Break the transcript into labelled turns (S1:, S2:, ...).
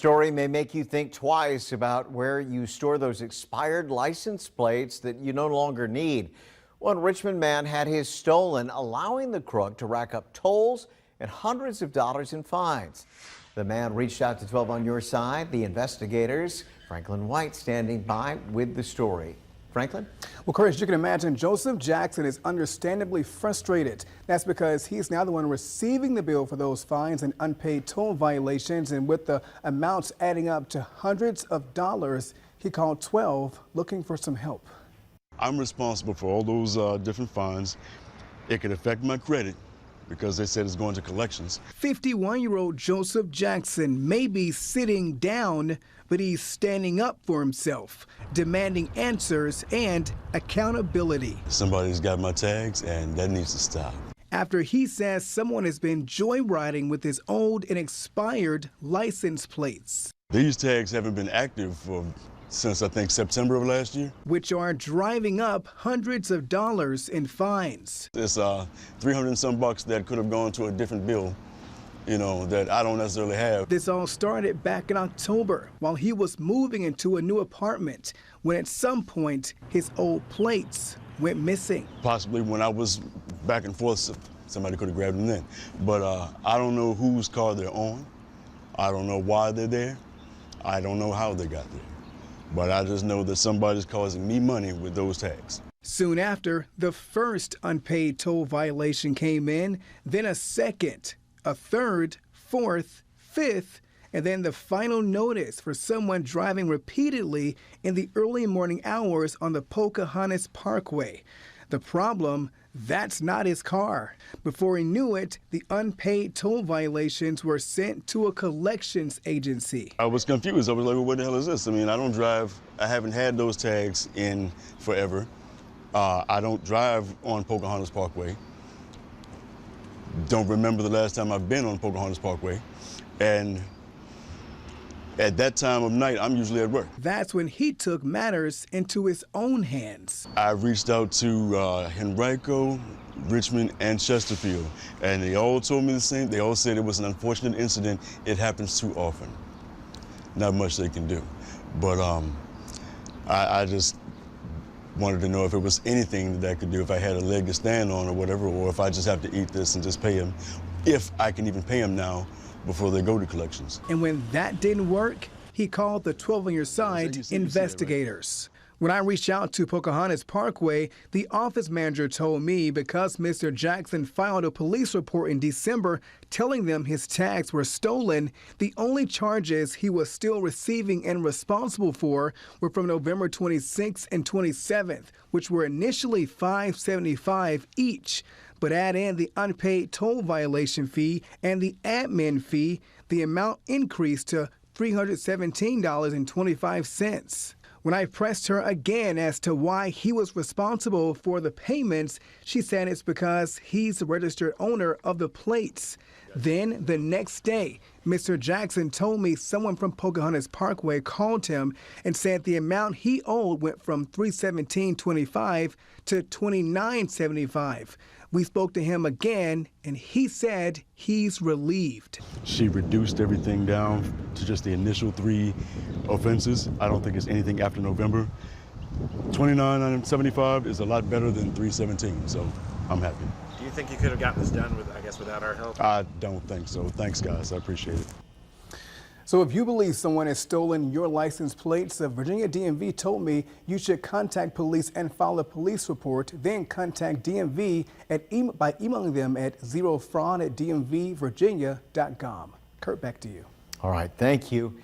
S1: Story may make you think twice about where you store those expired license plates that you no longer need. One Richmond man had his stolen, allowing the crook to rack up tolls and hundreds of dollars in fines. The man reached out to 12 on Your Side. The investigators, Franklin White, standing by with the story. Franklin?
S2: Well, Chris, you can imagine Joseph Jackson is understandably frustrated. That's because he's now the one receiving the bill for those fines and unpaid toll violations. And with the amounts adding up to hundreds of dollars, he called 12 looking for some help.
S3: I'm responsible for all those different fines. It could affect my credit because they said it's going to collections.
S2: 51-year-old Joseph Jackson may be sitting down, but he's standing up for himself, demanding answers and accountability.
S3: Somebody's got my tags, and that needs to stop.
S2: After he says someone has been joyriding with his old and expired license plates.
S3: These tags haven't been active since I think September of last year.
S2: Which are driving up hundreds of dollars in fines.
S3: It's 300 and some bucks that could have gone to a different bill, you know, that I don't necessarily have.
S2: This all started back in October while he was moving into a new apartment when at some point his old plates went missing.
S3: Possibly when I was back and forth, somebody could have grabbed them then. But I don't know whose car they're on. I don't know why they're there. I don't know how they got there. But I just know that somebody's causing me money with those tags.
S2: Soon after, the first unpaid toll violation came in, then a second, a third, fourth, fifth, and then the final notice for someone driving repeatedly in the early morning hours on the Pocahontas Parkway. The problem, that's not his car. Before he knew it, the unpaid toll violations were sent to a collections agency.
S3: I was confused. I was like, well, what the hell is this? I mean, I don't drive. I haven't had those tags in forever. I don't drive on Pocahontas Parkway. Don't remember the last time I've been on Pocahontas Parkway. And at that time of night, I'm usually at work.
S2: That's when he took matters into his own hands.
S3: I reached out to Henrico, Richmond, and Chesterfield, and they all told me the same. They all said it was an unfortunate incident. It happens too often. Not much they can do. But I just wanted to know if it was anything that I could do, if I had a leg to stand on or whatever, or if I just have to eat this and just pay him, if I can even pay him now before they go to collections.
S2: And when that didn't work, he called the 12 on Your Side investigators. When I reached out to Pocahontas Parkway, the office manager told me because Mr. Jackson filed a police report in December telling them his tags were stolen, the only charges he was still receiving and responsible for were from November 26th and 27th, which were initially $575 each. But add in the unpaid toll violation fee and the admin fee, the amount increased to $317.25. When I pressed her again as to why he was responsible for the payments, she said it's because he's the registered owner of the plates. Then the next day, Mr. Jackson told me someone from Pocahontas Parkway called him and said the amount he owed went from $317.25 to $29.75. We spoke to him again, and he said he's relieved.
S3: She reduced everything down to just the initial 3 offenses. I don't think it's anything after November. $29.75 is a lot better than $317, so I'm happy.
S4: Do you think you could have gotten this done without our help?
S3: I don't think so. Thanks, guys. I appreciate it.
S2: So if you believe someone has stolen your license plates, the Virginia DMV told me you should contact police and file a police report, then contact DMV by emailing them at zerofraud@dmvvirginia.com. Kurt, back to you.
S1: All right, thank you.